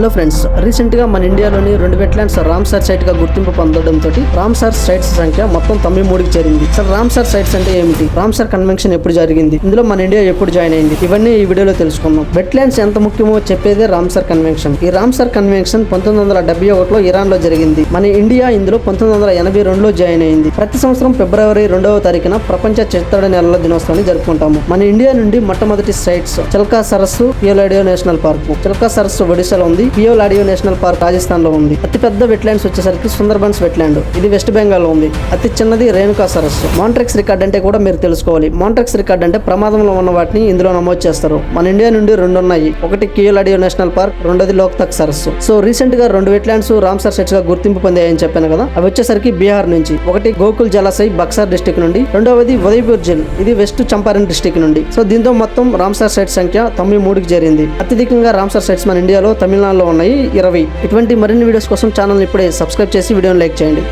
Hello friends, recent గా మన ఇండియాలోని 2 వెట్లాండ్స్ రామ్సర్ సైట్ గా గుర్తింపు పొందడంతో రామ్సర్ సైట్స్ సంఖ్య మొత్తం 93కి చేరింది. అసలు రామ్సర్ సైట్స్ అంటే ఏమిటి, రామ్సర్ కన్వెన్షన్ ఎప్పుడు జరిగింది, ఇందులో మన ఇండియా ఎప్పుడు జాయిన్ అయింది, ఇవన్నీ ఈ వీడియోలో తెలుసుకుందాం. వెట్లాండ్స్ ఎంత ముఖ్యమో చెప్పేదే రామ్సర్ కన్వెన్షన్. ఈ రామ్సర్ కన్వెన్షన్ 1971లో ఇరాన్ లో జరిగింది. మన ఇండియా ఇందులో 1982లో జాయిన్ అయింది. ప్రతి సంవత్సరం ఫిబ్రవరి 2వ తారీఖున ప్రపంచ చిత్తడి నేలల దినోత్సవాన్ని జరుపుకుంటాము. మన ఇండియా నుండి మొట్టమొదటి సైట్స్ చిల్కా సరస్సు, పియోలాడియో నేషనల్ పార్క్. చిల్కా సరస్సు ఒడిశాలో ఉంది, పియోలాడియో నేషనల్ పార్క్ రాజస్థాన్ లో ఉంది. అతి పెద్ద వెట్లాండ్స్ వచ్చేసరికి సుందర్బన్స్ వెట్లాండ్, ఇది వెస్ట్ బెంగాల్ లో ఉంది. అతి చిన్నది రేణుకా సరస్సు. మాంట్రెక్స్ రికార్డ్ అంటే కూడా మీరు తెలుసుకోవాలి. మాంట్రెక్స్ రికార్డ్ అంటే ప్రమాదంలో ఉన్న వాటిని ఇందులో నమోదు చేస్తారు. మన ఇండియా నుండి 2 ఉన్నాయి, ఒకటి పియోలాడియో నేషనల్ పార్క్, రెండోది లోక్తక్ సరస్సు. సో రీసెంట్ గా 2 వెట్లాండ్స్ రామ్సర్ సైట్స్ గా గుర్తింపు పొందాయని చెప్పాను కదా, అవి వచ్చేసరికి బీహార్ నుంచి. ఒకటి గోకుల్ జలాశయ్ బక్సర్ డిస్టిక్ నుండి, రెండవది ఉదయపూర్ జిల్, ఇది వెస్ట్ చంపారణ్ డిస్టిక్ నుండి. సో దీంతో మొత్తం రామ్సర్ సైట్స్ సంఖ్య 93కి చేరింది. అత్యధికంగా రామ్సర్ సైట్స్ మన ఇండియాలో తమిళనాడులో ఉన్నాయి, 20. ఇటువంటి మరిన్ని వీడియోస్ కోసం ఛానల్ ఇప్పుడే సబ్స్క్రైబ్ చేసి వీడియోని లైక్ చేయండి.